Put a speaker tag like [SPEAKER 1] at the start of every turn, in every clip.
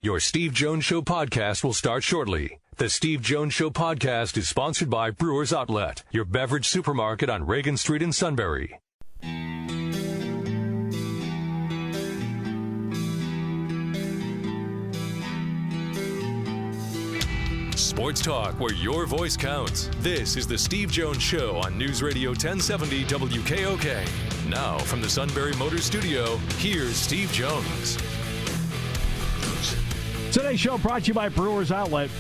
[SPEAKER 1] Your Steve Jones Show podcast will start shortly. The Steve Jones Show podcast is sponsored by Brewers Outlet, your beverage supermarket on Reagan Street in Sunbury. Sports talk where your voice counts. This is the Steve Jones Show on News Radio 1070 WKOK. Now from the Sunbury Motors Studio, here's Steve Jones.
[SPEAKER 2] Today's show brought to you by Brewers Outlet,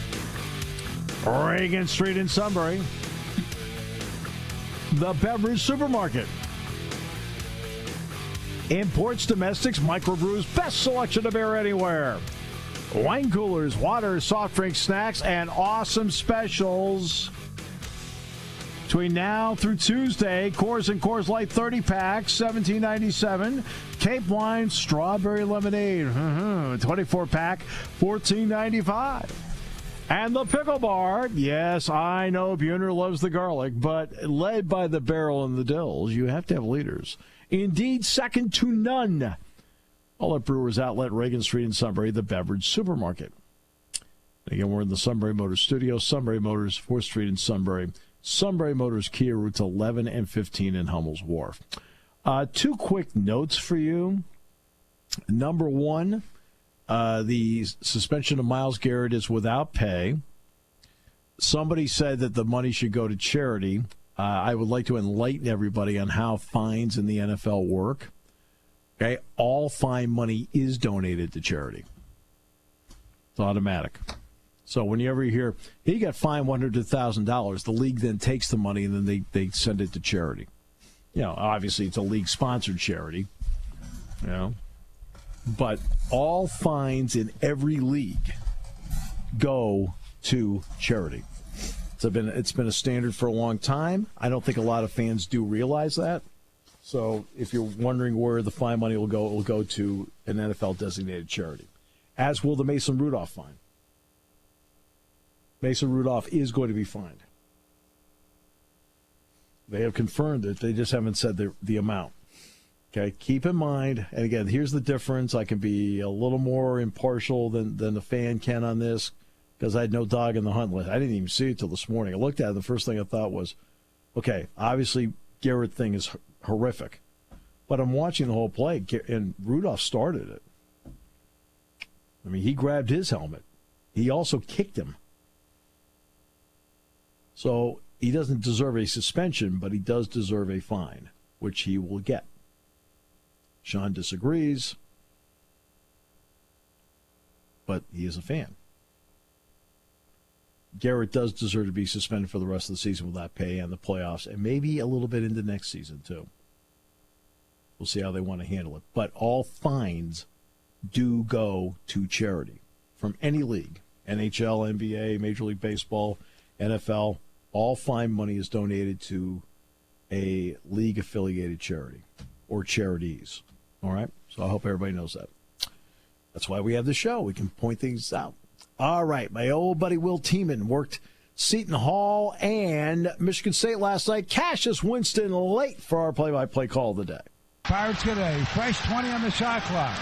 [SPEAKER 2] Reagan Street in Sunbury, the beverage supermarket, imports, domestics, microbrews, best selection of beer anywhere, wine coolers, water, soft drinks, snacks, and awesome specials. Between now through Tuesday, Coors and Coors Light 30 packs, $17.97. Cape Wine Strawberry Lemonade, 24 pack, $14.95. And the Pickle Bar, yes, I know Buhner loves the garlic, but led by the barrel and the dills, you have to have leaders. Indeed, second to none. All at Brewers Outlet, Reagan Street in Sunbury, the beverage supermarket. Again, we're in the Sunbury Motors Studio, Sunbury Motors, 4th Street in Sunbury. Sunbury Motors Kia routes 11 and 15 in Hummel's Wharf. Two quick notes for you. Number one, the suspension of Myles Garrett is without pay. Somebody said that the money should go to charity. I would like to enlighten everybody on how fines in the NFL work. Okay, all fine money is donated to charity. It's automatic. So whenever you hear, he got fined $100,000, the league then takes the money and then they send it to charity. You know, obviously it's a league-sponsored charity, you know. But all fines in every league go to charity. It's been a standard for a long time. I don't think a lot of fans do realize that. So if you're wondering where the fine money will go, it will go to an NFL-designated charity, as will the Mason Rudolph fine. Mason Rudolph is going to be fined. They have confirmed it. They just haven't said the amount. Okay, keep in mind, and again, here's the difference. I can be a little more impartial than the fan can on this because I had no dog in the hunt. I didn't even see it till this morning. I looked at it. The first thing I thought was, okay, obviously Garrett thing is horrific. But I'm watching the whole play, and Rudolph started it. I mean, he grabbed his helmet. He also kicked him. So he doesn't deserve a suspension, but he does deserve a fine, which he will get. Sean disagrees, but he is a fan. Garrett does deserve to be suspended for the rest of the season without pay and the playoffs, and maybe a little bit into next season, too. We'll see how they want to handle it. But all fines do go to charity from any league, NHL, NBA, Major League Baseball, NFL. All fine money is donated to a league-affiliated charity or charities. All right? So I hope everybody knows that. That's why we have the show. We can point things out. All right. My old buddy Will Tiemann worked Seton Hall and Michigan State last night. Cassius Winston late for our play-by-play call of the day.
[SPEAKER 3] Pirates get a fresh 20 on the shot clock.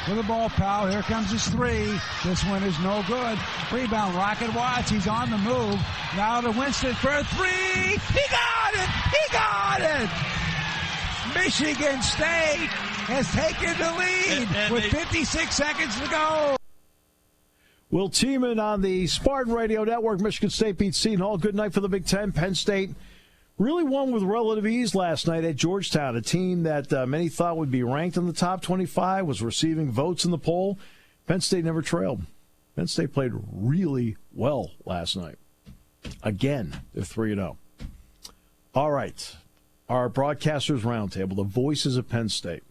[SPEAKER 3] With the ball, Powell. Here comes his three. This one is no good. Rebound, Rocket Watts. He's on the move. Now to Winston for a three. He got it! He got it! Michigan State has taken the lead with 56 seconds to go.
[SPEAKER 2] Will Tiemann on the Spartan Radio Network. Michigan State beats Seton Hall. Good night for the Big Ten. Penn State really won with relative ease last night at Georgetown, a team that many thought would be ranked in the top 25, was receiving votes in the poll. Penn State never trailed. Penn State played really well last night. Again, they're 3-0. All right, our Broadcasters Roundtable, the voices of Penn State.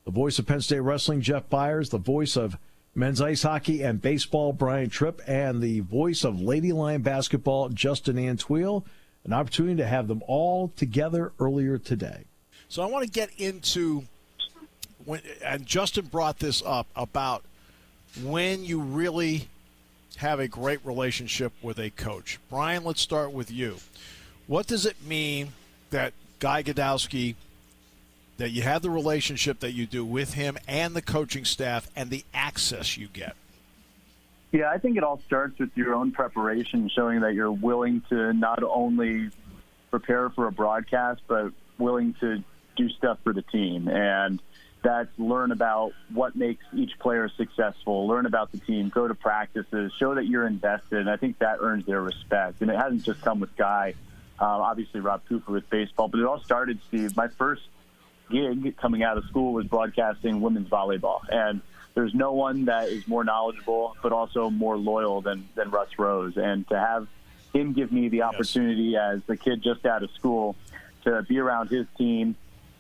[SPEAKER 2] The voice of Penn State Wrestling, Jeff Byers. The voice of men's ice hockey and baseball, Brian Tripp. And the voice of Lady Lion basketball, Justin Antweil. An opportunity to have them all together earlier today.
[SPEAKER 4] So I want to get into, and Justin brought this up, about when you really have a great relationship with a coach. Brian, let's start with you. What does it mean that Guy Gadowski that you have the relationship that you do with him and the coaching staff and the access you get?
[SPEAKER 5] Yeah, I think it all starts with your own preparation, showing that you're willing to not only prepare for a broadcast, but willing to do stuff for the team. And that's learn about what makes each player successful, learn about the team, go to practices, show that you're invested. And I think that earns their respect. And it hasn't just come with Guy, obviously Rob Cooper with baseball, but it all started, Steve. My first gig coming out of school was broadcasting women's volleyball. And there's no one that is more knowledgeable, but also more loyal than Russ Rose. And to have him give me the opportunity as a kid just out of school to be around his team,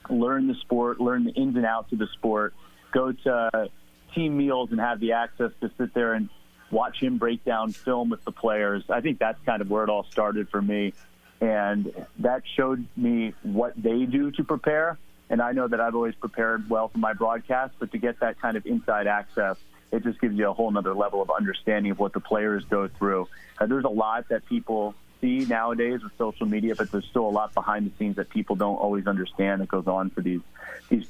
[SPEAKER 5] learn the sport, learn the ins and outs of the sport, go to team meals and have the access to sit there and watch him break down film with the players. I think that's kind of where it all started for me. And that showed me what they do to prepare. And I know that I've always prepared well for my broadcast, but to get that kind of inside access, it just gives you a whole nother level of understanding of what the players go through. There's a lot that people see nowadays with social media, but there's still a lot behind the scenes that people don't always understand that goes on for these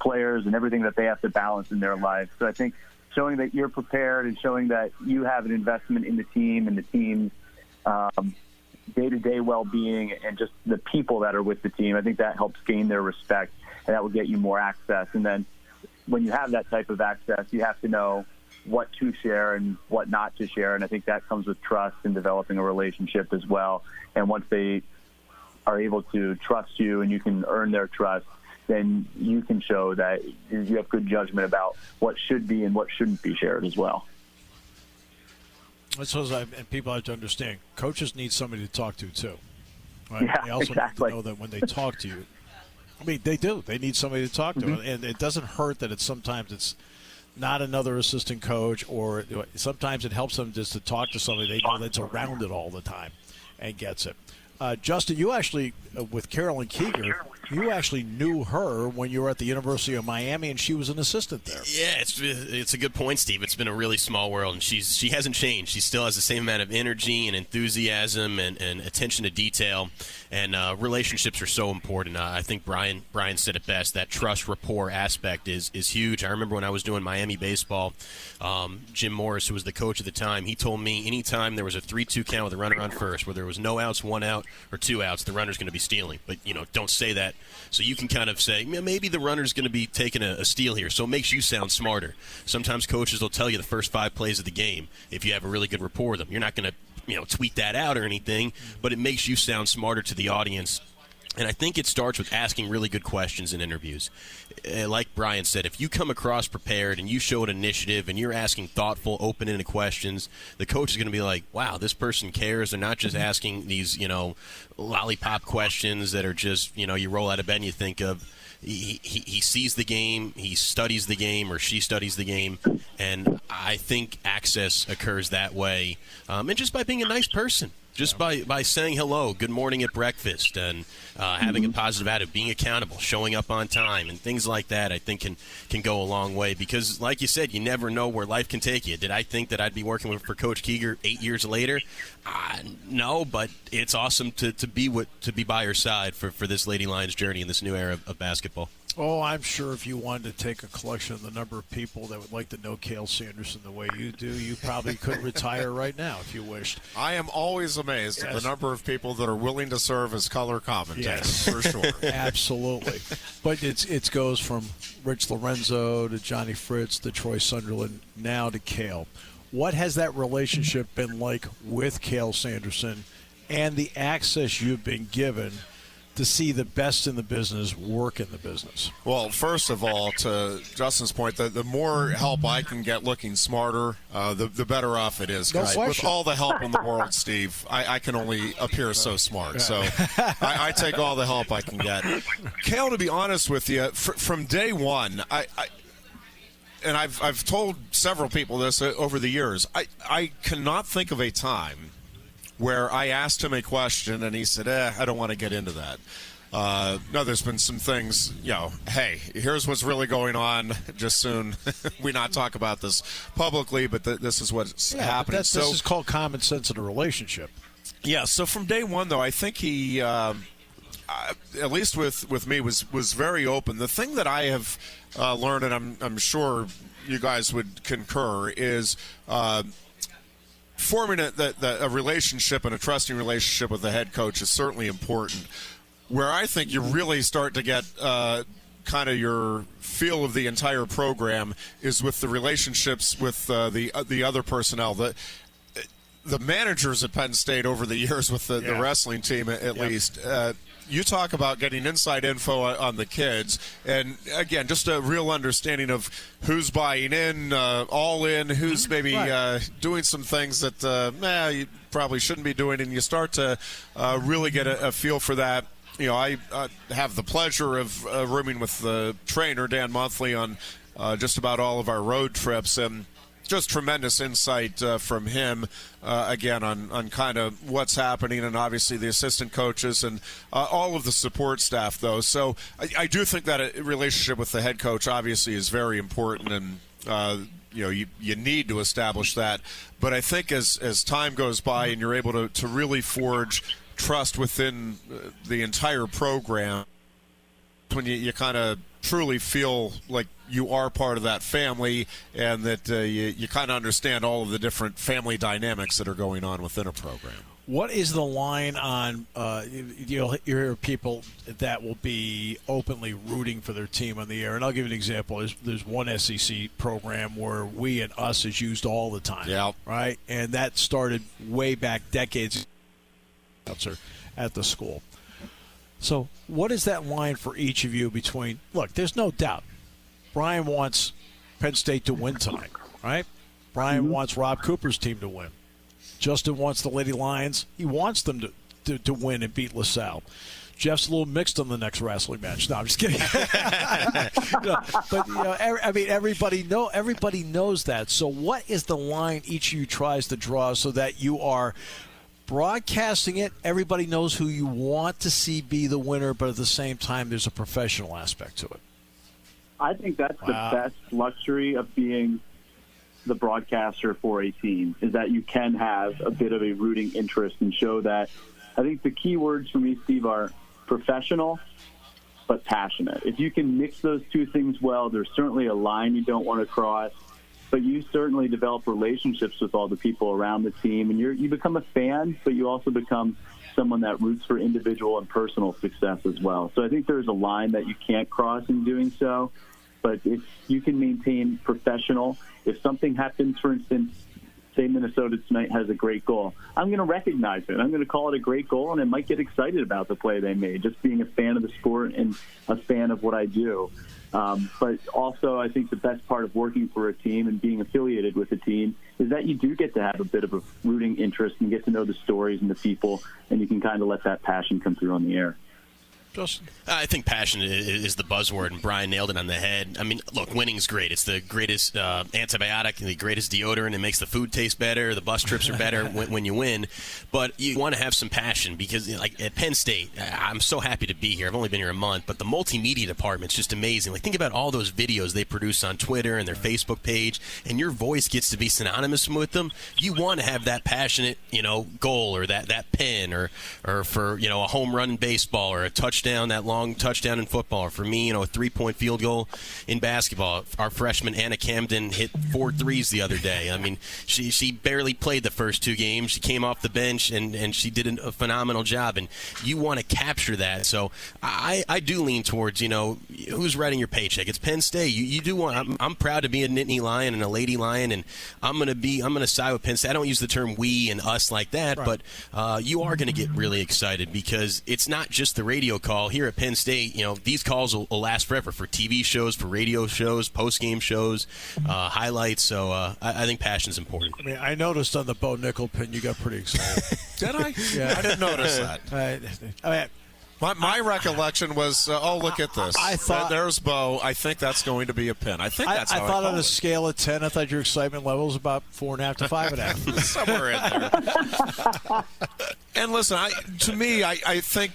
[SPEAKER 5] players and everything that they have to balance in their lives. So I think showing that you're prepared and showing that you have an investment in the team and the team's day-to-day well-being and just the people that are with the team, I think that helps gain their respect, and that will get you more access. And then when you have that type of access, you have to know what to share and what not to share. And I think that comes with trust and developing a relationship as well. And once they are able to trust you and you can earn their trust, then you can show that you have good judgment about what should be and what shouldn't be shared as well.
[SPEAKER 4] And people have to understand, coaches need somebody to talk to too. Right?
[SPEAKER 5] Yeah,
[SPEAKER 4] they also
[SPEAKER 5] exactly.
[SPEAKER 4] need to know that when they talk to you, I mean, they do. They need somebody to talk to.
[SPEAKER 5] Mm-hmm.
[SPEAKER 4] And it doesn't hurt that sometimes it's not another assistant coach, or sometimes it helps them just to talk to somebody they know that's around it all the time and gets it. Justin, you actually, with Carolyn Keeger, you actually knew her when you were at the University of Miami, and she was an assistant there.
[SPEAKER 6] Yeah, it's a good point, Steve. It's been a really small world, and she hasn't changed. She still has the same amount of energy and enthusiasm and attention to detail, and relationships are so important. I think Brian said it best. That trust rapport aspect is huge. I remember when I was doing Miami baseball, Jim Morris, who was the coach at the time, he told me anytime there was a 3-2 count with a runner on first, where there was no outs, 1 out, or 2 outs, the runner's going to be stealing. But, don't say that. So you can kind of say, maybe the runner's going to be taking a steal here. So it makes you sound smarter. Sometimes coaches will tell you the first 5 plays of the game if you have a really good rapport with them. You're not going to, tweet that out or anything, but it makes you sound smarter to the audience. And I think it starts with asking really good questions in interviews. Like Brian said, if you come across prepared and you show an initiative and you're asking thoughtful, open-ended questions, the coach is going to be like, wow, this person cares. They're not just asking these, lollipop questions that are just, you roll out of bed and you think of. He sees the game, he studies the game, or she studies the game, and I think access occurs that way. And just by being a nice person. Just by saying hello, good morning at breakfast, and having a positive attitude, being accountable, showing up on time, and things like that, I think can go a long way. Because, like you said, you never know where life can take you. Did I think that I'd be working for Coach Keeger 8 years later? No, but it's awesome to be by her side for this Lady Lions journey in this new era of basketball.
[SPEAKER 4] Oh, I'm sure if you wanted to take a collection of the number of people that would like to know Cale Sanderson the way you do, you probably could retire right now if you wished.
[SPEAKER 7] I am always amazed at the number of people that are willing to serve as color commentators, for sure.
[SPEAKER 4] Absolutely. But it goes from Rich Lorenzo to Johnny Fritz to Troy Sunderland, now to Cale. What has that relationship been like with Cale Sanderson and the access you've been given to see the best in the business work in the business?
[SPEAKER 7] Well, first of all, to Justin's point, the more help I can get looking smarter, the better off it is. Because with all the help in the world, Steve, I can only appear so smart. So I take all the help I can get. Cale, to be honest with you, from day one, and I've told several people this over the years, I cannot think of a time where I asked him a question and he said, I don't want to get into that. No, there's been some things, hey, here's what's really going on. Just soon we not talk about this publicly, but this is what's happening.
[SPEAKER 4] This is called common sense in a relationship.
[SPEAKER 7] Yeah, so from day one, though, I think he at least with me, was very open. The thing that I have learned, and I'm sure you guys would concur, is forming a relationship and a trusting relationship with the head coach is certainly important. Where I think you really start to get kind of your feel of the entire program is with the relationships with the other personnel. The managers at Penn State over the years with the wrestling team, at least, you talk about getting inside info on the kids, and again, just a real understanding of who's buying in, all in, who's maybe doing some things that you probably shouldn't be doing, and you start to really get a feel for that. I have the pleasure of rooming with the trainer, Dan Monthly, on just about all of our road trips, and just tremendous insight from him, again, on kind of what's happening, and obviously the assistant coaches and all of the support staff, though. So I do think that a relationship with the head coach obviously is very important, and you need to establish that. But I think as time goes by and you're able to really forge trust within the entire program, when you kind of truly feel like you are part of that family, and that you kind of understand all of the different family dynamics that are going on within a program.
[SPEAKER 4] What is the line on you'll hear people that will be openly rooting for their team on the air? And I'll give you an example. There's one SEC program where we and us is used all the time.
[SPEAKER 7] Yeah.
[SPEAKER 4] Right? And that started way back decades at the school. So what is that line for each of you between, look, there's no doubt, Brian wants Penn State to win tonight, right? Brian wants Rob Cooper's team to win. Justin wants the Lady Lions. He wants them to win and beat LaSalle. Jeff's a little mixed on the next wrestling match. No, I'm just kidding. Everybody knows that. So what is the line each of you tries to draw so that you are broadcasting it, everybody knows who you want to see be the winner, but at the same time there's a professional aspect to it?
[SPEAKER 5] I think that's the best luxury of being the broadcaster for a team, is that you can have a bit of a rooting interest and show that. I think the key words for me, Steve, are professional but passionate. If you can mix those two things well, there's certainly a line you don't want to cross, but you certainly develop relationships with all the people around the team, and you become a fan, but you also become someone that roots for individual and personal success as well. So I think there's a line that you can't cross in doing so, but if you can maintain professional, if something happens, for instance, say Minnesota tonight has a great goal, I'm going to recognize it. I'm going to call it a great goal, and I might get excited about the play they made, just being a fan of the sport and a fan of what I do. But also, I think the best part of working for a team and being affiliated with a team is that you do get to have a bit of a rooting interest and get to know the stories and the people, and you can kind of let that passion come through on the air.
[SPEAKER 4] Justin?
[SPEAKER 6] I think passion is the buzzword, and Brian nailed it on the head. I mean, look, winning's great. It's the greatest antibiotic and the greatest deodorant. It makes the food taste better. The bus trips are better when you win. But you want to have some passion because, like, at Penn State, I'm so happy to be here. I've only been here a month, but the multimedia department's just amazing. Like, think about all those videos they produce on Twitter and their Facebook page, and your voice gets to be synonymous with them. You want to have that passionate, goal or that pin or for, a home run in baseball or a touchdown, that long touchdown in football. Or for me, a 3-point field goal in basketball. Our freshman Anna Camden hit 4 threes the other day. I mean, she barely played the first 2 games. She came off the bench and she did a phenomenal job. And you want to capture that. So I do lean towards, who's writing your paycheck? It's Penn State. You do want. I'm proud to be a Nittany Lion and a Lady Lion, and I'm gonna side with Penn State. I don't use the term we and us like that, right. But you are gonna get really excited because it's not just the radio call here at Penn State. These calls will last forever for TV shows, for radio shows, post-game shows, highlights. So I think passion's important.
[SPEAKER 4] I mean, I noticed on the Bo Nickel pin you got pretty excited.
[SPEAKER 7] Did I? Yeah, I didn't notice that. My recollection was, look at this. I thought there's Bo. I think that's going to be a pin. I think that's how I thought
[SPEAKER 4] on a scale of 10, I thought your excitement level was about 4.5 to 5.5.
[SPEAKER 7] Somewhere in there. And listen, to me, I think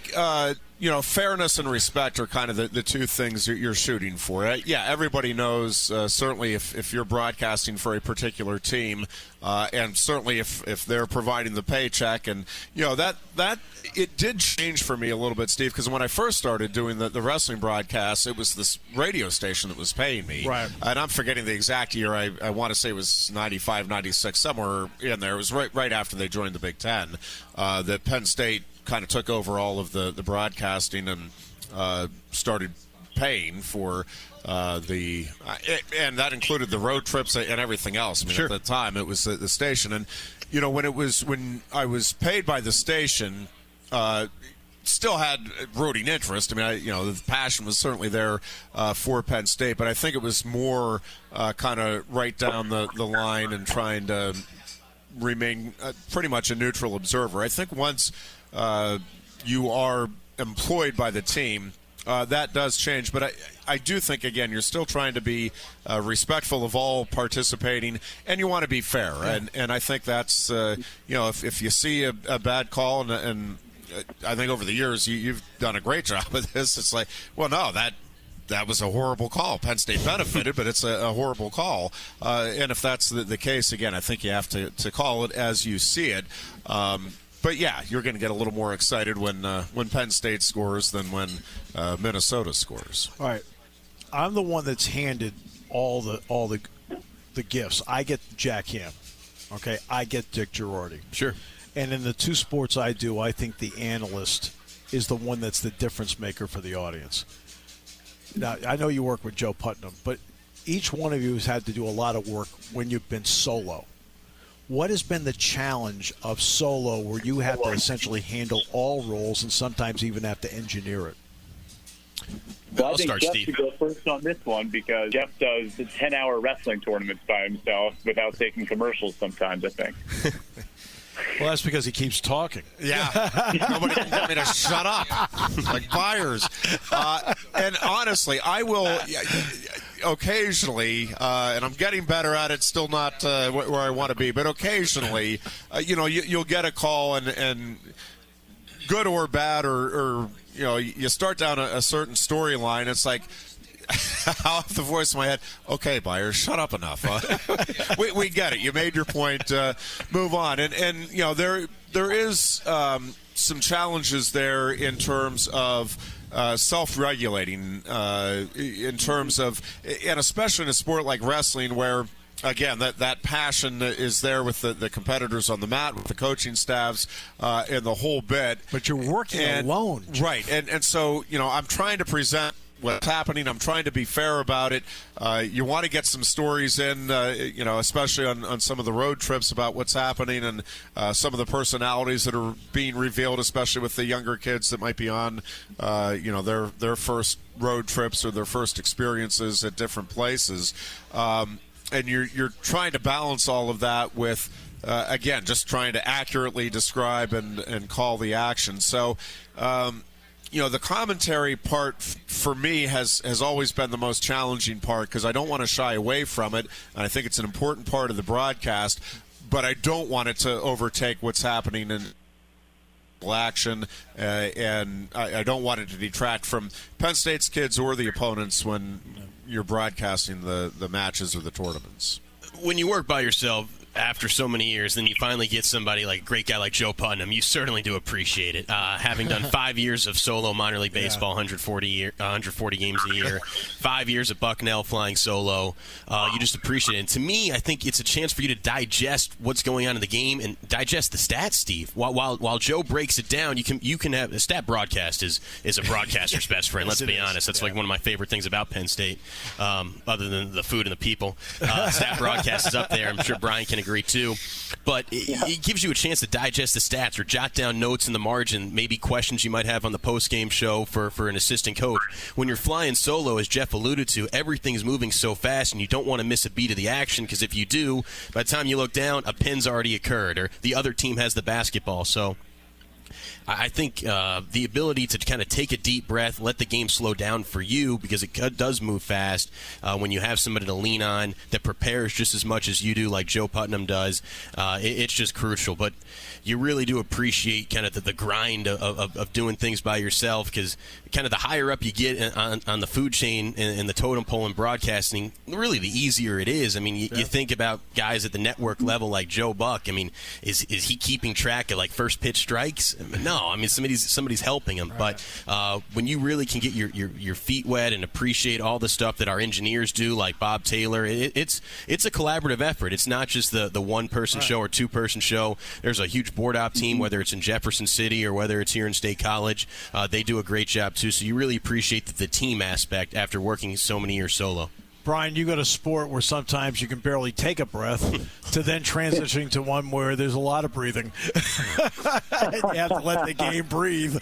[SPEAKER 7] fairness and respect are kind of the two things you're shooting for. Yeah, everybody knows, certainly if you're broadcasting for a particular team, and certainly if they're providing the paycheck. And, that it did change for me a little bit, Steve, because when I first started doing the wrestling broadcasts, it was this radio station that was paying me.
[SPEAKER 4] Right.
[SPEAKER 7] And I'm forgetting the exact year. I want to say it was 95, 96, somewhere in there. It was right after they joined the Big Ten that Penn State kind of took over all of the broadcasting and started paying for and that included the road trips and everything else. I mean,
[SPEAKER 4] sure.
[SPEAKER 7] At the time, it was the station. And, when I was paid by the station, still had rooting interest. I mean, the passion was certainly there for Penn State, but I think it was more kind of right down the line and trying to remain pretty much a neutral observer. I think once you are employed by the team, that does change. But I do think, again, you're still trying to be respectful of all participating, and you want to be fair. Yeah. And I think that's, if you see a bad call, and I think over the years you've done a great job with this, it's like, well, no, that was a horrible call. Penn State benefited, but it's a horrible call. And if that's the case, again, I think you have to call it as you see it. But yeah, you're going to get a little more excited when Penn State scores than when Minnesota scores.
[SPEAKER 4] All right, I'm the one that's handed all the gifts. I get Jack Ham. Okay, I get Dick Girardi.
[SPEAKER 6] Sure.
[SPEAKER 4] And in the two sports I do, I think the analyst is the one that's the difference maker for the audience. Now, I know you work with Joe Putnam, but each one of you has had to do a lot of work when you've been solo. What has been the challenge of solo where you have to essentially handle all roles and sometimes even have to engineer it?
[SPEAKER 5] Well,
[SPEAKER 6] I'll
[SPEAKER 5] I think
[SPEAKER 6] start,
[SPEAKER 5] Jeff
[SPEAKER 6] Steve.
[SPEAKER 5] should go first on this one because Jeff does the 10-hour wrestling tournaments by himself without taking commercials sometimes, I think.
[SPEAKER 4] Well, that's because he keeps talking.
[SPEAKER 7] Yeah. Nobody can get me to shut up. Like Byers. And honestly, I will occasionally, and I'm getting better at it, still not where I want to be, but occasionally, you'll get a call and good or bad, or you start down a certain storyline. It's like, I'll have the voice in my head, okay, Byers, shut up enough. We get it. You made your point. Move on. And there is some challenges there in terms of self-regulating, in terms of, and especially in a sport like wrestling where, again, that passion is there with the competitors on the mat, with the coaching staffs, and the whole bit.
[SPEAKER 4] But you're working alone.
[SPEAKER 7] Right. And so, I'm trying to present what's happening. I'm trying to be fair about it. You want to get some stories in, especially on some of the road trips about what's happening and some of the personalities that are being revealed, especially with the younger kids that might be on, their first road trips or their first experiences at different places. And you're trying to balance all of that with, again, just trying to accurately describe and call the action. So, the commentary part for me has always been the most challenging part because I don't want to shy away from it, and I think it's an important part of the broadcast, but I don't want it to overtake what's happening in action, and I don't want it to detract from Penn State's kids or the opponents when you're broadcasting the matches or the tournaments.
[SPEAKER 6] When you work by yourself after so many years, then you finally get somebody like a great guy like Joe Putnam. You certainly do appreciate it. Having done 5 years of solo minor league baseball, 140 games a year, 5 years of Bucknell flying solo, you just appreciate it. And to me, I think it's a chance for you to digest what's going on in the game and digest the stats, Steve. While Joe breaks it down, you can have a stat broadcast is a broadcaster's best friend. Let's be honest. That's like one of my favorite things about Penn State, other than the food and the people. Stat broadcast is up there. I'm sure Brian can agree too, but it gives you a chance to digest the stats or jot down notes in the margin, maybe questions you might have on the post-game show for an assistant coach. When you're flying solo, as Jeff alluded to, everything's moving so fast and you don't want to miss a beat of the action, because if you do, by the time you look down, a pin's already occurred or the other team has the basketball. So I think the ability to kind of take a deep breath, let the game slow down for you, because it does move fast. When you have somebody to lean on that prepares just as much as you do, like Joe Putnam does, it's just crucial. But you really do appreciate kind of the grind of doing things by yourself, because kind of the higher up you get on the food chain and the totem pole in broadcasting, really the easier it is. I mean, you think about guys at the network level like Joe Buck. I mean, is he keeping track of like first pitch strikes? No, I mean somebody's helping him. Right. But when you really can get your feet wet and appreciate all the stuff that our engineers do, like Bob Taylor, it's a collaborative effort. It's not just the one person show or two person show. There's a huge board op team, whether it's in Jefferson City or whether it's here in State College. They do a great job too. So you really appreciate the team aspect after working so many years solo.
[SPEAKER 4] Brian, you got a sport where sometimes you can barely take a breath to then transitioning to one where there's a lot of breathing. You have to let the game breathe.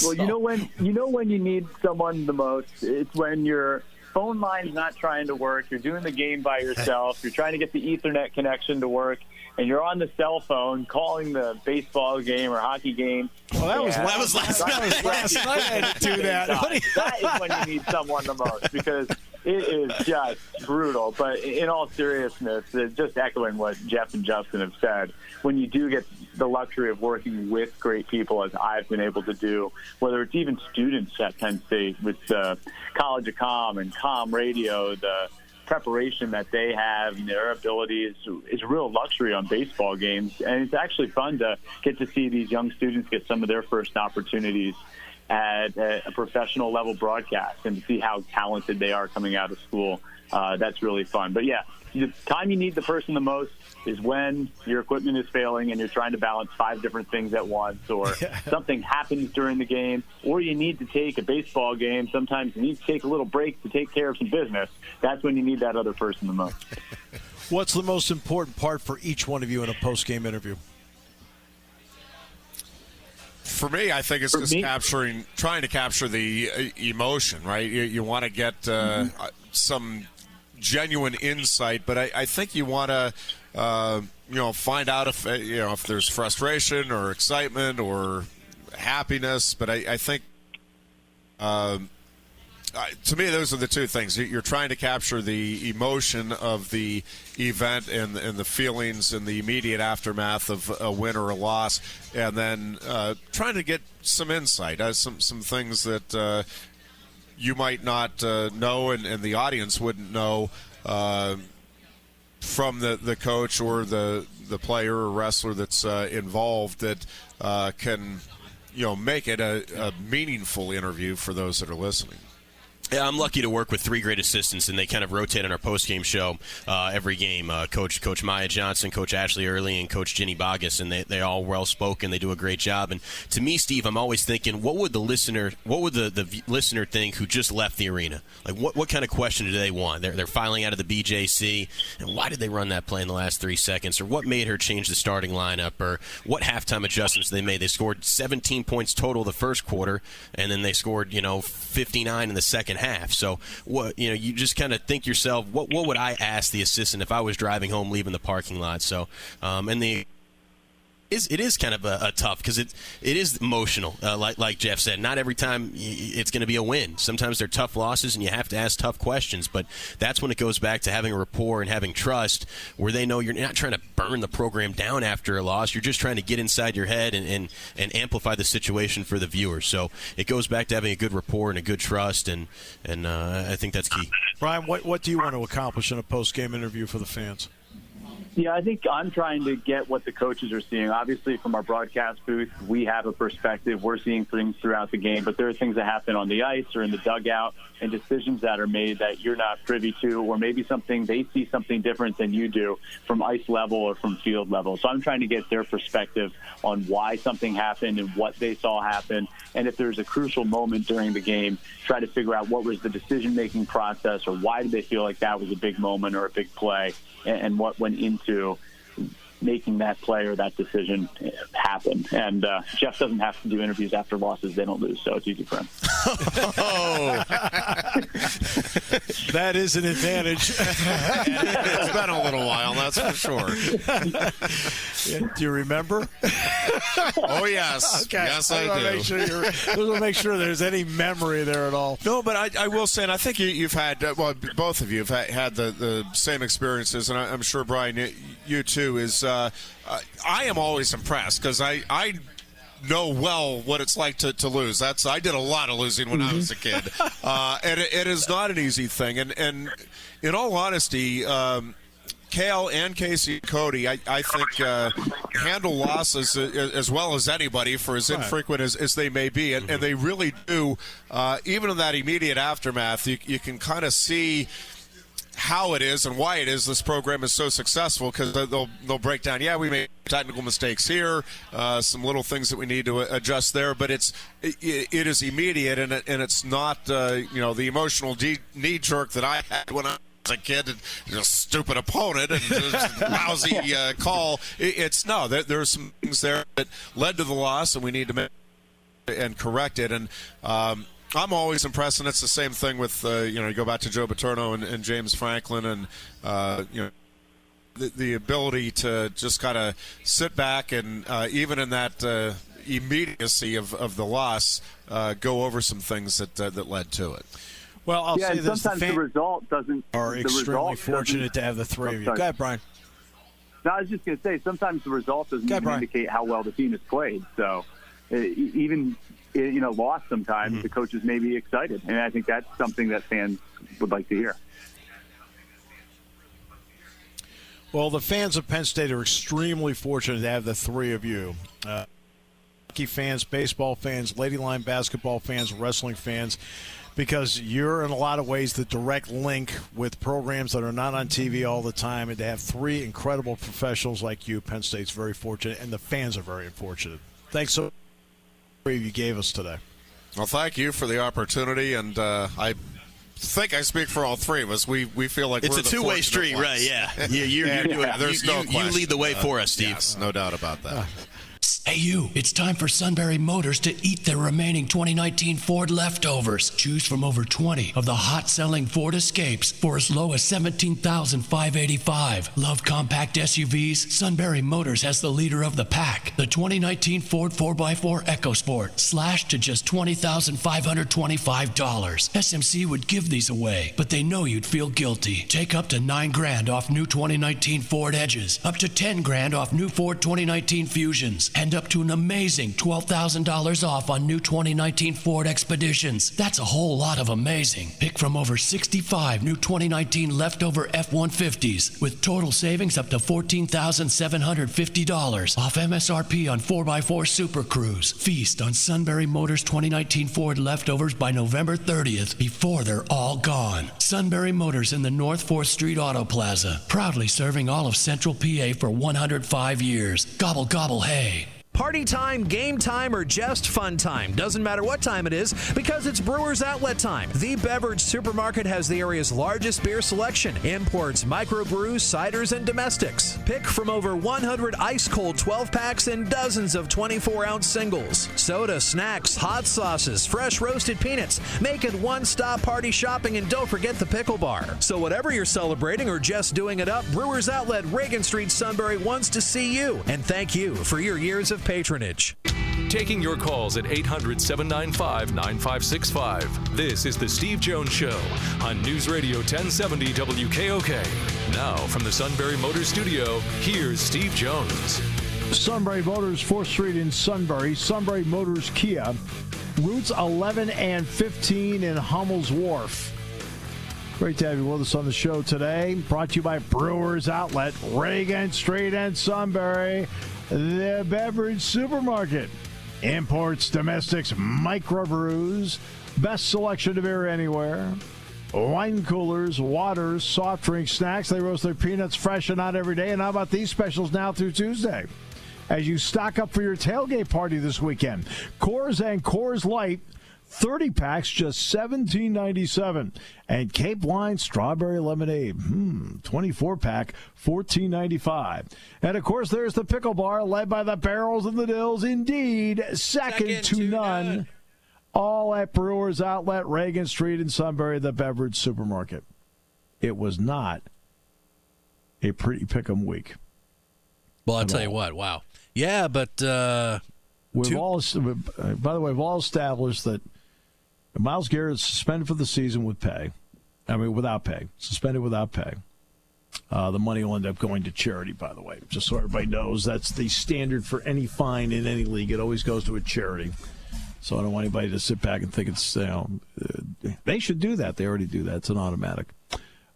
[SPEAKER 5] Well, you know when you need someone the most? It's when your phone line's not trying to work. You're doing the game by yourself. You're trying to get the Ethernet connection to work, and you're on the cell phone calling the baseball game or hockey game.
[SPEAKER 4] Well, that was last night. Last night I had to do that.
[SPEAKER 5] That is when you need someone the most, because it is just brutal. But in all seriousness, just echoing what Jeff and Justin have said, when you do get the luxury of working with great people, as I've been able to do, whether it's even students at Penn State with the College of Comm and Comm Radio, the preparation that they have and their abilities is a real luxury on baseball games. And it's actually fun to get to see these young students get some of their first opportunities at a professional level broadcast and to see how talented they are coming out of school. That's really fun. But yeah, the time you need the person the most is when your equipment is failing and you're trying to balance 5 different things at once, or something happens during the game, or you need to take a baseball game. Sometimes you need to take a little break to take care of some business. That's when you need that other person the most.
[SPEAKER 4] What's the most important part for each one of you in a post-game interview?
[SPEAKER 7] For me, I think it's trying to capture the emotion, right? You want to get some genuine insight, but I think you want to find out if there's frustration or excitement or happiness. But I think to me, those are the two things. You're trying to capture the emotion of the event and the feelings and the immediate aftermath of a win or a loss, and then trying to get some insight, some things that you might not know and the audience wouldn't know from the coach or the player or wrestler that's involved, that can make it a meaningful interview for those that are listening.
[SPEAKER 6] Yeah, I'm lucky to work with 3 great assistants, and they kind of rotate on our post-game show every game. Coach Maya Johnson, Coach Ashley Early, and Coach Ginny Bogus, and they all well-spoken. They do a great job. And to me, Steve, I'm always thinking, what would the listener think who just left the arena? Like, what kind of question do they want? They're filing out of the BJC, and why did they run that play in the last 3 seconds? Or what made her change the starting lineup? Or what halftime adjustments they made? They scored 17 points total the first quarter, and then they scored 59 in the second half. So what you just kind of think yourself, what would I ask the assistant if I was driving home leaving the parking lot? So it is kind of a tough, because it is emotional, like Jeff said. Not every time it's going to be a win. Sometimes they're tough losses and you have to ask tough questions, but that's when it goes back to having a rapport and having trust, where they know you're not trying to burn the program down after a loss. You're just trying to get inside your head and amplify the situation for the viewers. So it goes back to having a good rapport and a good trust, and I think that's key.
[SPEAKER 4] Brian, what do you want to accomplish in a post-game interview for the fans?
[SPEAKER 5] Yeah, I think I'm trying to get what the coaches are seeing. Obviously, from our broadcast booth, we have a perspective. We're seeing things throughout the game, but there are things that happen on the ice or in the dugout, and decisions that are made that you're not privy to, or maybe they see something different than you do from ice level or from field level. So I'm trying to get their perspective on why something happened and what they saw happen. And if there's a crucial moment during the game, try to figure out what was the decision-making process, or why did they feel like that was a big moment or a big play, and what went into making that play or that decision happen. And Jeff doesn't have to do interviews after losses. They don't lose, so it's easy for him.
[SPEAKER 4] Oh, that is an advantage.
[SPEAKER 7] It's been a little while, that's That's for sure.
[SPEAKER 4] Do you remember?
[SPEAKER 7] Oh, yes.
[SPEAKER 4] Okay.
[SPEAKER 7] Yes, I do.
[SPEAKER 4] I want to make sure there's any memory there at all.
[SPEAKER 7] No, but I will say, and I think you've had, both of you have had the same experiences, and I'm sure, Brian, you too, is I am always impressed because I know well what it's like to lose. I did a lot of losing when I was a kid, and it is not an easy thing. And in all honesty, Cale and Casey and Cody, I think, handle losses as well as anybody for as infrequent as they may be, and they really do. Even in that immediate aftermath, you can kind of see how it is and why it is this program is so successful, because they'll break down, we made technical mistakes here, some little things that we need to adjust there, but it is immediate, and it's not the emotional knee jerk that I had when I was a kid and a stupid opponent and just lousy call. There's some things there that led to the loss, and we need to make and correct it. And I'm always impressed, and it's the same thing with you go back to Joe Paterno and James Franklin, and the ability to just kind of sit back and even in that immediacy of the loss, go over some things that led to it.
[SPEAKER 4] Well, I'll say this:
[SPEAKER 5] sometimes the result doesn't.
[SPEAKER 4] Are extremely fortunate to have the three of you. Go ahead, Brian.
[SPEAKER 5] No, I was just going to say, sometimes the result doesn't even indicate how well the team has played. So even lost sometimes, the coaches may be excited, and I think that's something that fans would like to hear.
[SPEAKER 4] Well, the fans of Penn State are extremely fortunate to have the three of you. Hockey fans, baseball fans, Lady Line basketball fans, wrestling fans, because you're in a lot of ways the direct link with programs that are not on TV all the time, and to have three incredible professionals like you, Penn State's very fortunate, and the fans are very fortunate. Thanks so much for you gave us today.
[SPEAKER 7] Well, thank you for the opportunity, and I think I speak for all three of us. We feel like
[SPEAKER 6] it's
[SPEAKER 7] we're
[SPEAKER 6] a two-way street, right? Yeah. You're doing it.
[SPEAKER 7] There's no question.
[SPEAKER 6] You lead the way for us, Steve.
[SPEAKER 7] Yes, no doubt about that.
[SPEAKER 8] Hey you, it's time for Sunbury Motors to eat their remaining 2019 Ford leftovers. Choose from over 20 of the hot-selling Ford Escapes for as low as $17,585. Love compact SUVs? Sunbury Motors has the leader of the pack, the 2019 Ford 4x4 EcoSport, slashed to just $20,525. SMC would give these away, but they know you'd feel guilty. Take up to $9,000 off new 2019 Ford Edges, up to $10,000 off new Ford 2019 Fusions, and up to an amazing $12,000 off on new 2019 Ford Expeditions. That's a whole lot of amazing. Pick from over 65 new 2019 leftover F-150s with total savings up to $14,750 off MSRP on 4x4 Super Cruise. Feast on Sunbury Motors 2019 Ford leftovers by November 30th before they're all gone. Sunbury Motors in the North 4th Street Auto Plaza, proudly serving all of Central PA for 105 years. Gobble, gobble, hay.
[SPEAKER 9] Party time, game time, or just fun time. Doesn't matter what time it is, because it's Brewers Outlet time. The Beverage Supermarket has the area's largest beer selection. Imports, microbrews, ciders, and domestics. Pick from over 100 ice-cold 12-packs and dozens of 24-ounce singles. Soda, snacks, hot sauces, fresh roasted peanuts. Make it one-stop party shopping, and don't forget the pickle bar. So whatever you're celebrating or just doing it up, Brewers Outlet, Reagan Street, Sunbury wants to see you. And thank you for your years of patronage.
[SPEAKER 1] Taking your calls at 800-795-9565. This is the Steve Jones Show on News Radio 1070 WKOK. Now from the Sunbury Motors Studio, here's Steve Jones.
[SPEAKER 2] Sunbury Motors, 4th Street in Sunbury. Sunbury Motors Kia. Routes 11 and 15 in Hummel's Wharf. Great to have you with us on the show today. Brought to you by Brewers Outlet, Reagan Street and Sunbury. The Beverage Supermarket. Imports, domestics, microbrews. Best selection of beer anywhere. Wine coolers, waters, soft drink, snacks. They roast their peanuts fresh and not every day. And how about these specials now through Tuesday? As you stock up for your tailgate party this weekend. Coors and Coors Light, 30 packs, just $17.97. And Cape Wine Strawberry Lemonade, 24 pack, $14.95. And of course, there's the pickle bar, led by the Barrels and the Dills. Indeed, second to none. All at Brewers Outlet, Reagan Street in Sunbury, the Beverage Supermarket. It was not a pretty pick-em week.
[SPEAKER 10] Well, I'll tell you what. Wow. Yeah, but
[SPEAKER 2] by the way, we've all established that Myles Garrett is suspended for the season with pay. I mean, without pay. Suspended without pay. The money will end up going to charity, by the way. Just so everybody knows, that's the standard for any fine in any league. It always goes to a charity. So I don't want anybody to sit back and think it's, they should do that. They already do that. It's an automatic.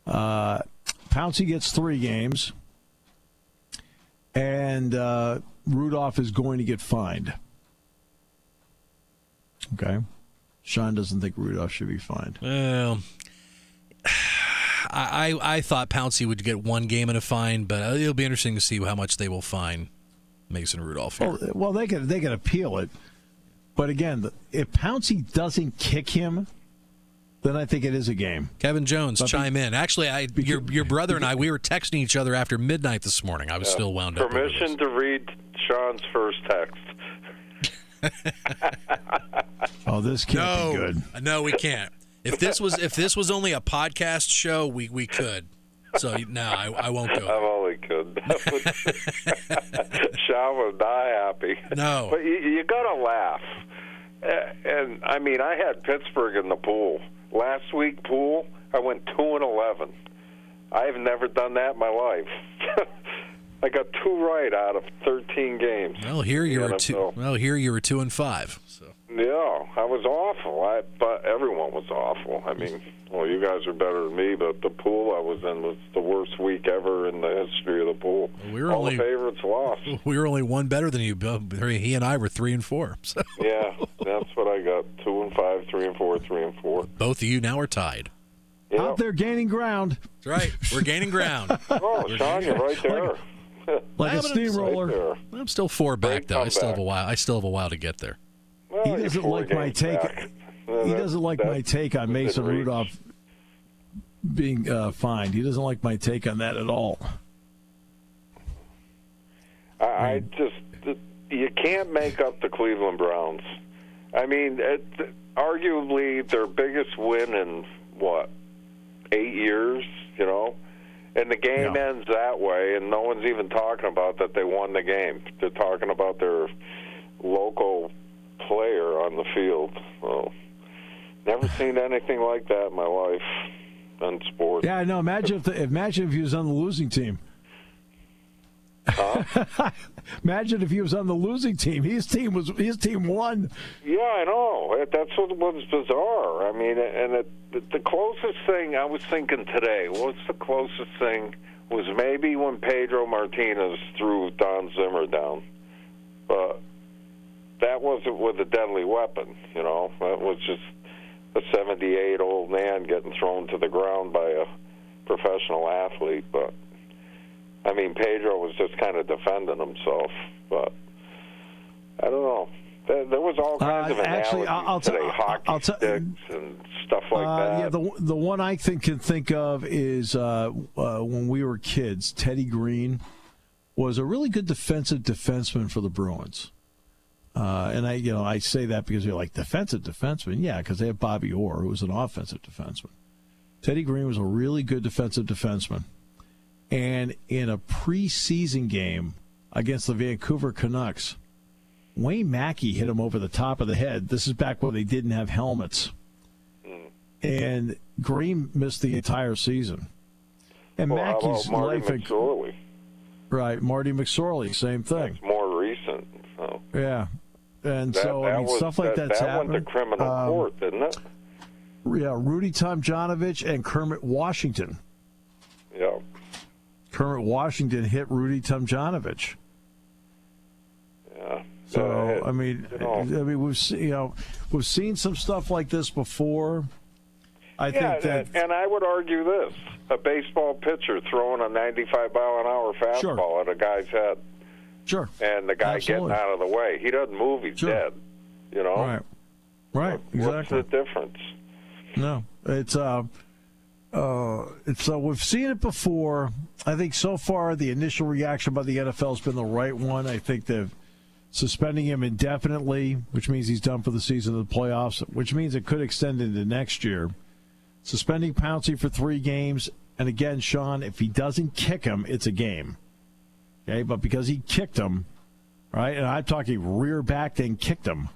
[SPEAKER 2] Pouncey gets 3 games. And Rudolph is going to get fined. Okay? Sean doesn't think Rudolph should be fined.
[SPEAKER 10] Well, I thought Pouncey would get 1 game and a fine, but it'll be interesting to see how much they will fine Mason Rudolph here.
[SPEAKER 2] Well, they can appeal it. But again, if Pouncey doesn't kick him, then I think it is a game.
[SPEAKER 10] Kevin Jones, chime in. Actually, your brother and I, we were texting each other after midnight this morning. I was still wound up.
[SPEAKER 11] Permission to read Sean's first text.
[SPEAKER 2] Oh, this can't be good.
[SPEAKER 10] No, we can't. If this was only a podcast show, we could. So no, I won't go.
[SPEAKER 11] I only could. Sean was not happy.
[SPEAKER 10] No,
[SPEAKER 11] but you got to laugh. And I mean, I had Pittsburgh in the pool last week. Pool, I went 2-11. I have never done that in my life. I got 2 right out of 13 games.
[SPEAKER 10] Well, here you were 2. Well, here you were 2-5. So.
[SPEAKER 11] Yeah, I was awful. But everyone was awful. I mean, well, you guys are better than me, but the pool I was in was the worst week ever in the history of the pool.
[SPEAKER 10] Well,
[SPEAKER 11] All the favorites lost.
[SPEAKER 10] We were only 1 better than you. He and I were 3-4. So.
[SPEAKER 11] Yeah, that's what I got: 2-5, 3-4, 3-4.
[SPEAKER 10] Both of you now are tied.
[SPEAKER 11] Yep.
[SPEAKER 2] Out there gaining ground.
[SPEAKER 10] That's right. We're gaining ground.
[SPEAKER 11] Oh, Sean, you're right there.
[SPEAKER 2] Like a steamroller.
[SPEAKER 11] Right
[SPEAKER 10] I'm still 4 back, though. I still have a while to get there.
[SPEAKER 11] Well,
[SPEAKER 2] he doesn't like my take. He doesn't like my take on Mason Rudolph being fined. He doesn't like my take on that at all.
[SPEAKER 11] I just, you can't make up the Cleveland Browns. I mean, arguably their biggest win in 8 years, and the game ends that way, and no one's even talking about that they won the game. They're talking about their local player on the field. Well, never seen anything like that in my life in sports.
[SPEAKER 2] Yeah, I know. Imagine if he was on the losing team.
[SPEAKER 11] Huh?
[SPEAKER 2] Imagine if he was on the losing team. His team won.
[SPEAKER 11] Yeah, I know. That's what was bizarre. I mean, and the closest thing I was thinking today, what's the closest thing, was maybe when Pedro Martinez threw Don Zimmer down. But that wasn't with a deadly weapon, That was just a 78-old man getting thrown to the ground by a professional athlete. But, I mean, Pedro was just kind of defending himself. But, I don't know. There was all kinds of analogies today, hockey sticks and stuff like that.
[SPEAKER 2] Yeah, the one I can think of is when we were kids, Teddy Green was a really good defensive defenseman for the Bruins. And I say that because you're like, defensive defenseman? Yeah, because they have Bobby Orr, who was an offensive defenseman. Teddy Green was a really good defensive defenseman. And in a preseason game against the Vancouver Canucks, Wayne Mackey hit him over the top of the head. This is back when they didn't have helmets. And Green missed the entire season. And Mackey's
[SPEAKER 11] Marty McSorley?
[SPEAKER 2] Right, Marty McSorley, same thing.
[SPEAKER 11] That's more recent. So.
[SPEAKER 2] Yeah. And stuff like that's happened.
[SPEAKER 11] That went to criminal court, didn't it?
[SPEAKER 2] Yeah, Rudy Tomjanovich and Kermit Washington.
[SPEAKER 11] Yeah.
[SPEAKER 2] Kermit Washington hit Rudy Tomjanovich.
[SPEAKER 11] Yeah.
[SPEAKER 2] So we've seen some stuff like this before. I think that,
[SPEAKER 11] and I would argue this: a baseball pitcher throwing a 95-mile-an-hour fastball at a guy's head.
[SPEAKER 2] Sure.
[SPEAKER 11] And the guy getting out of the way. He doesn't move, he's dead.
[SPEAKER 2] Right. Right. Exactly.
[SPEAKER 11] What's the difference?
[SPEAKER 2] No. It's we've seen it before. I think so far the initial reaction by the NFL has been the right one. I think they're suspending him indefinitely, which means he's done for the season of the playoffs, which means it could extend into next year. Suspending Pouncey for 3 games And again, Sean, if he doesn't kick him, it's a game. Okay, but because he kicked him, right, and I'm talking rear back and kicked him.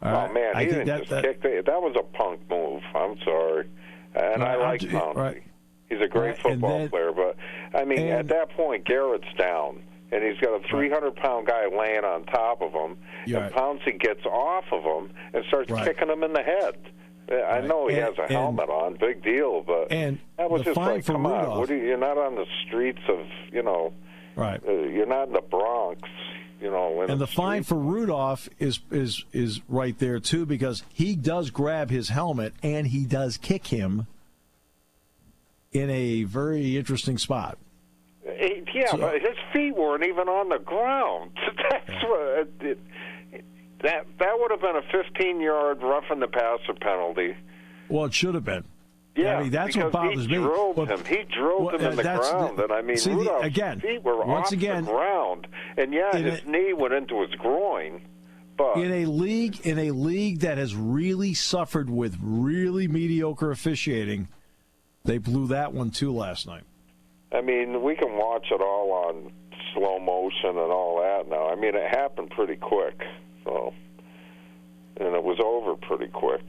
[SPEAKER 11] Man, he didn't just kick it. That was a punk move. I'm sorry. And I like Pouncey.
[SPEAKER 2] Right.
[SPEAKER 11] He's a great football player. But, I mean, at that point, Garrett's down. And he's got a 300-pound guy laying on top of him. And Pouncey gets off of him and starts kicking him in the head. I know he has a helmet on, big deal, but that was just like, come on, you're not on the streets of, you're not in the Bronx,
[SPEAKER 2] And the fine for Rudolph is right there, too, because he does grab his helmet and he does kick him in a very interesting spot.
[SPEAKER 11] But his feet weren't even on the ground. That's what that would have been a 15-yard roughing the passer penalty.
[SPEAKER 2] Well, it should have been.
[SPEAKER 11] Yeah,
[SPEAKER 2] I mean, that's what bothers me.
[SPEAKER 11] He drove him in the ground, and I mean, Rudolph's feet were off the ground, and his knee went into his groin. But
[SPEAKER 2] in a league that has really suffered with really mediocre officiating, they blew that one too last night.
[SPEAKER 11] I mean, we can watch it all on slow motion and all that now. I mean, it happened pretty quick, and it was over pretty quick.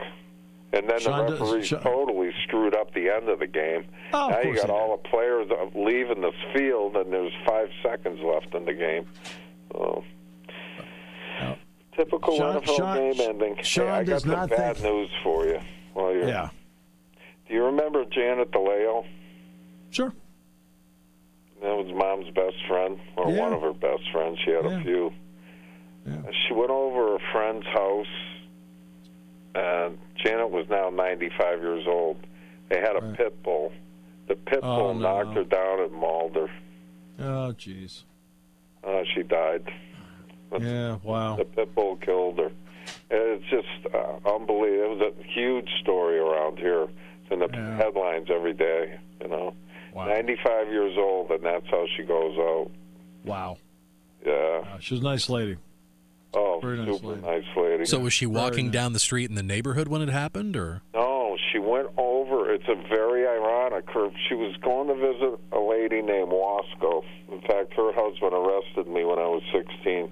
[SPEAKER 11] And then the referee totally screwed up the end of the game. Now you got all the players leaving the field, and there's 5 seconds left in the game. So, typical NFL game ending. I got some bad news for you. Do you remember Janet DeLeo?
[SPEAKER 2] Sure.
[SPEAKER 11] That was Mom's best friend, or one of her best friends. She had a few. Yeah. She went over a friend's house, and Janet was now 95 years old. They had a pit bull. The pit bull knocked her down and mauled her.
[SPEAKER 2] Oh, jeez.
[SPEAKER 11] She died.
[SPEAKER 2] Wow.
[SPEAKER 11] The pit bull killed her. It's just unbelievable. It was a huge story around here. It's in the headlines every day, Wow. 95 years old, and that's how she goes out.
[SPEAKER 2] Wow.
[SPEAKER 11] Yeah.
[SPEAKER 2] She was a nice lady.
[SPEAKER 11] Oh,
[SPEAKER 2] very
[SPEAKER 11] nice lady.
[SPEAKER 10] So was she walking down the street in the neighborhood when it happened, or?
[SPEAKER 11] No, she went over. It's a very ironic. She was going to visit a lady named Wasco. In fact, her husband arrested me when I was 16.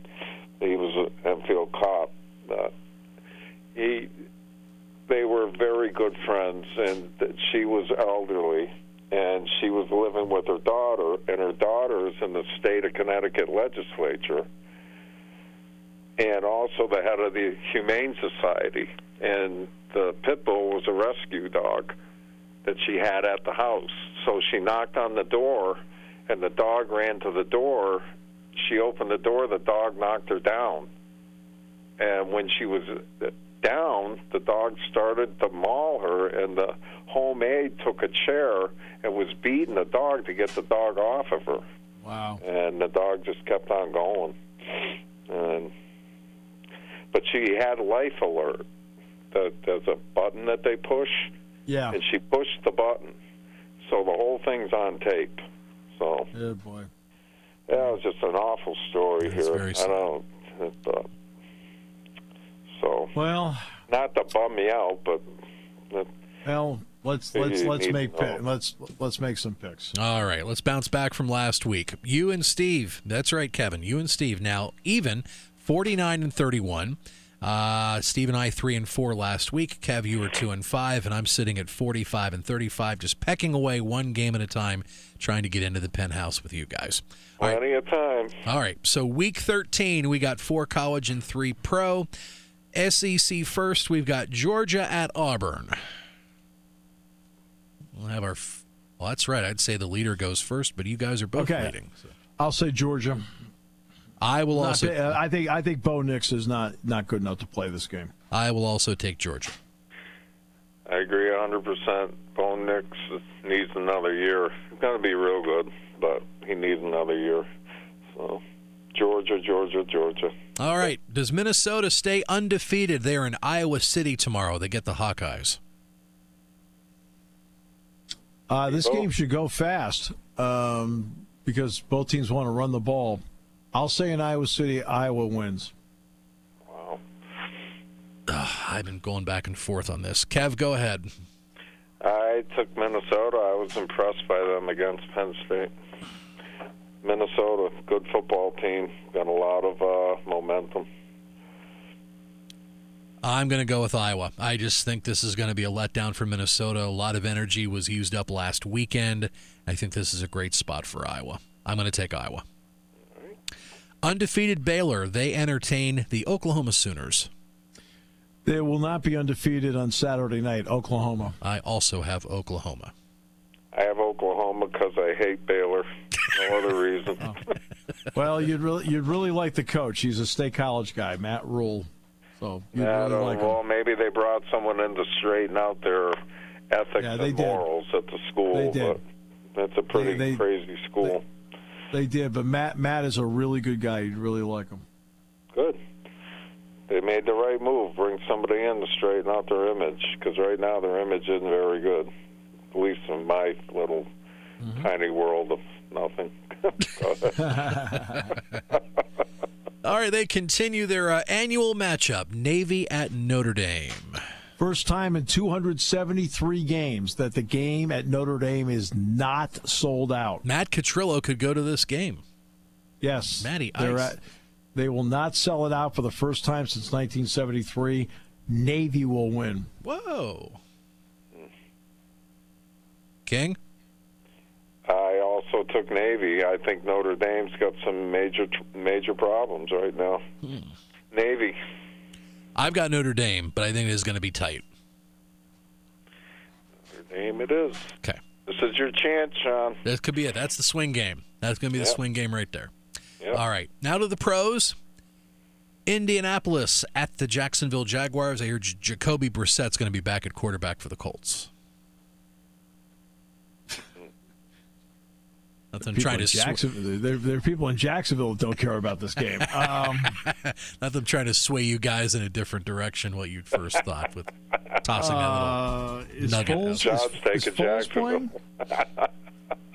[SPEAKER 11] He was an Enfield cop. They were very good friends, and she was elderly, and she was living with her daughter, and her daughter's in the state of Connecticut legislature, and also the head of the Humane Society. And the pit bull was a rescue dog that she had at the house. So she knocked on the door, and the dog ran to the door. She opened the door, the dog knocked her down. And when she was down, the dog started to maul her, and the home aide took a chair and was beating the dog to get the dog off of her.
[SPEAKER 2] Wow.
[SPEAKER 11] And the dog just kept on going. But she had Life Alert. There's a button that they push.
[SPEAKER 2] Yeah.
[SPEAKER 11] And she pushed the button. So the whole thing's on tape. So.
[SPEAKER 2] Oh, boy.
[SPEAKER 11] Yeah, it was just an awful story
[SPEAKER 10] That's
[SPEAKER 11] here.
[SPEAKER 10] Very sad.
[SPEAKER 11] Well, not to bum me out, but.
[SPEAKER 2] Let's make some picks.
[SPEAKER 10] All right, let's bounce back from last week. You and Steve. That's right, Kevin. You and Steve now even 49-31. Steve and I 3-4 last week. Kev, you were 2-5, and I'm sitting at 45-35, just pecking away one game at a time, trying to get into the penthouse with you guys.
[SPEAKER 11] Plenty of time.
[SPEAKER 10] All right, so week 13, we got 4 college and 3 pro. SEC first, we've got Georgia at Auburn. We'll have our. Well, that's right. I'd say the leader goes first, but you guys are both leading. So.
[SPEAKER 2] I'll say Georgia.
[SPEAKER 10] I will also.
[SPEAKER 2] I think Bo Nix is not good enough to play this game.
[SPEAKER 10] I will also take Georgia.
[SPEAKER 11] I agree 100%. Bo Nix needs another year. He's going to be real good, but he needs another year. So, Georgia.
[SPEAKER 10] All right. Does Minnesota stay undefeated? They're in Iowa City tomorrow. They get the Hawkeyes.
[SPEAKER 2] This game should go fast because both teams want to run the ball. I'll say in Iowa City, Iowa wins.
[SPEAKER 11] Wow.
[SPEAKER 10] I've been going back and forth on this. Kev, go ahead.
[SPEAKER 11] I took Minnesota. I was impressed by them against Penn State. Minnesota, good football team, got a lot of momentum.
[SPEAKER 10] I'm going to go with Iowa. I just think this is going to be a letdown for Minnesota. A lot of energy was used up last weekend. I think this is a great spot for Iowa. I'm going to take Iowa.
[SPEAKER 11] Right.
[SPEAKER 10] Undefeated Baylor, they entertain the Oklahoma Sooners.
[SPEAKER 2] They will not be undefeated on Saturday night, Oklahoma.
[SPEAKER 10] I also have Oklahoma.
[SPEAKER 11] I have Oklahoma because I hate Baylor. No other reason.
[SPEAKER 2] Oh. Well, you'd really like the coach. He's a State College guy, Matt Rule. So
[SPEAKER 11] maybe they brought someone in to straighten out their ethics and morals at the school.
[SPEAKER 2] They did.
[SPEAKER 11] But that's a pretty crazy school.
[SPEAKER 2] They did, but Matt is a really good guy. You'd really like him.
[SPEAKER 11] Good. They made the right move. Bring somebody in to straighten out their image, because right now their image isn't very good. At least in my little tiny world of nothing.
[SPEAKER 10] All right, they continue their annual matchup, Navy at Notre Dame.
[SPEAKER 2] First time in 273 games that the game at Notre Dame is not sold out.
[SPEAKER 10] Matt Catrillo could go to this game.
[SPEAKER 2] Yes.
[SPEAKER 10] Matty Ice.
[SPEAKER 2] They will not sell it out for the first time since 1973. Navy will win.
[SPEAKER 10] Whoa. King?
[SPEAKER 11] I also took Navy. I think Notre Dame's got some major problems right now. Navy.
[SPEAKER 10] I've got Notre Dame, but I think it is going to be tight.
[SPEAKER 11] Notre Dame it is.
[SPEAKER 10] Okay.
[SPEAKER 11] This is your chance, Sean.
[SPEAKER 10] That could be it. That's the swing game. That's going to be the swing game right there.
[SPEAKER 11] Yep.
[SPEAKER 10] All right. Now to the pros. Indianapolis at the Jacksonville Jaguars. I hear Jacoby Brissett's going to be back at quarterback for the Colts. Nothing trying to
[SPEAKER 2] there are people in Jacksonville that don't care about this game.
[SPEAKER 10] Not them trying to sway you guys in a different direction. What you first thought with tossing that little nugget.
[SPEAKER 11] John's taking Jacksonville.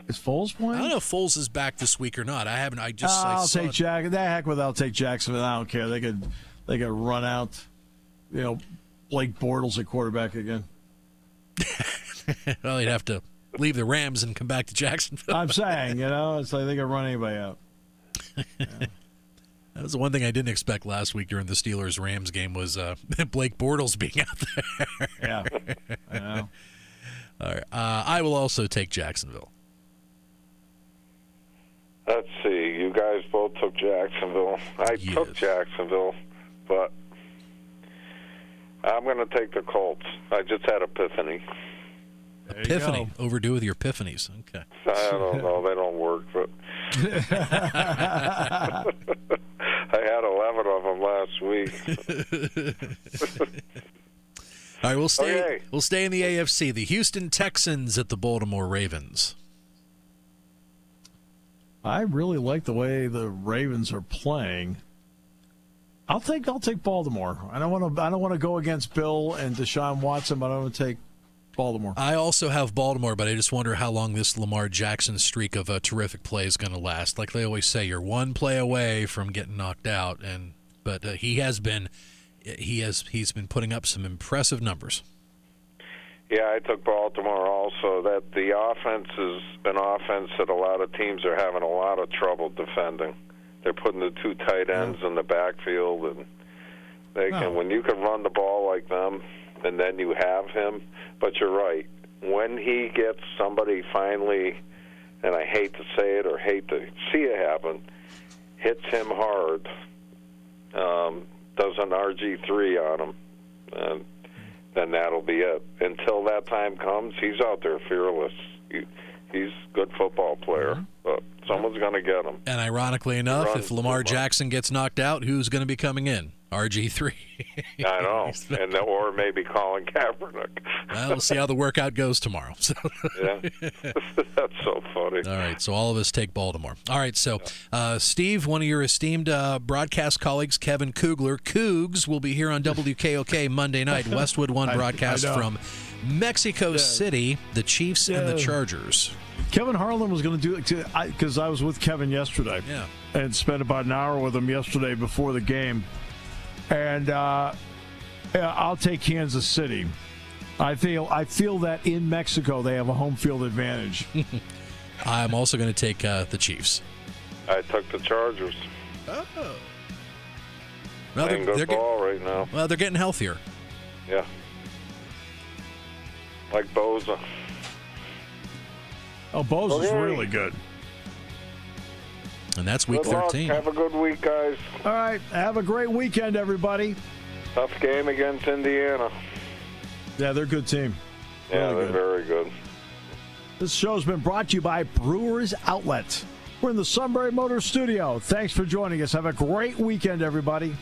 [SPEAKER 2] Is Foles playing?
[SPEAKER 10] I don't know if Foles is back this week or not. I haven't.
[SPEAKER 2] I'll take Jacksonville. I'll take Jacksonville. I don't care. They could run out. Blake Bortles at quarterback again.
[SPEAKER 10] Well, he'd have to leave the Rams and come back to Jacksonville.
[SPEAKER 2] I'm saying, it's like they can run anybody out. Yeah.
[SPEAKER 10] That was the one thing I didn't expect last week during the Steelers-Rams game was Blake Bortles being out there.
[SPEAKER 2] Yeah, I know.
[SPEAKER 10] All right. I will also take Jacksonville.
[SPEAKER 11] Let's see. You guys both took Jacksonville. I took Jacksonville, but I'm going to take the Colts. I just had epiphany.
[SPEAKER 10] Epiphany. Overdue with your epiphanies. Okay.
[SPEAKER 11] I don't know. They don't work, but I had 11 of them last week.
[SPEAKER 10] All right, we'll stay in the AFC. The Houston Texans at the Baltimore Ravens.
[SPEAKER 2] I really like the way the Ravens are playing. I'll take Baltimore. I don't want to go against Bill and Deshaun Watson, but I want to take Baltimore.
[SPEAKER 10] I also have Baltimore, but I just wonder how long this Lamar Jackson streak of a terrific play is going to last. Like they always say, you're one play away from getting knocked out, but he's been putting up some impressive numbers.
[SPEAKER 11] Yeah, I took Baltimore also. That the offense is an offense that a lot of teams are having a lot of trouble defending. They're putting the two tight ends in the backfield, and they can. When you can run the ball like them, and then you have him. But you're right. When he gets somebody finally, and I hate to say it or hate to see it happen, hits him hard, does an RG3 on him, and then that'll be it. Until that time comes, he's out there fearless. He's a good football player, but someone's going to get him.
[SPEAKER 10] And ironically enough, if Lamar Jackson gets knocked out, who's going to be coming in? RG3.
[SPEAKER 11] I know, or maybe Colin Kaepernick.
[SPEAKER 10] Well, we'll see how the workout goes tomorrow. So.
[SPEAKER 11] Yeah, that's so funny.
[SPEAKER 10] All right, so all of us take Baltimore. All right, so Steve, one of your esteemed broadcast colleagues, Kevin Kugler, Cougs, will be here on WKOK Monday night, Westwood One broadcast from Mexico City, the Chiefs and the Chargers.
[SPEAKER 2] Kevin Harlan was going to do it because I was with Kevin yesterday and spent about an hour with him yesterday before the game. And I'll take Kansas City. I feel that in Mexico they have a home field advantage.
[SPEAKER 10] I'm also going to take the Chiefs.
[SPEAKER 11] I took the Chargers.
[SPEAKER 10] Oh.
[SPEAKER 11] Well, they're ball right now.
[SPEAKER 10] Well, they're getting healthier.
[SPEAKER 11] Yeah. Like Bosa.
[SPEAKER 2] Oh, Bosa's really good.
[SPEAKER 10] And that's week
[SPEAKER 11] good
[SPEAKER 10] 13.
[SPEAKER 11] Luck. Have a good week, guys.
[SPEAKER 2] All right. Have a great weekend, everybody.
[SPEAKER 11] Tough game against Indiana.
[SPEAKER 2] Yeah, they're a good team.
[SPEAKER 11] Yeah, they're very good.
[SPEAKER 2] This show's been brought to you by Brewers Outlet. We're in the Sunbury Motors studio. Thanks for joining us. Have a great weekend, everybody.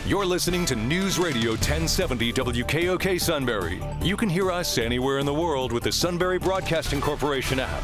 [SPEAKER 1] You're listening to News Radio 1070 WKOK Sunbury. You can hear us anywhere in the world with the Sunbury Broadcasting Corporation app.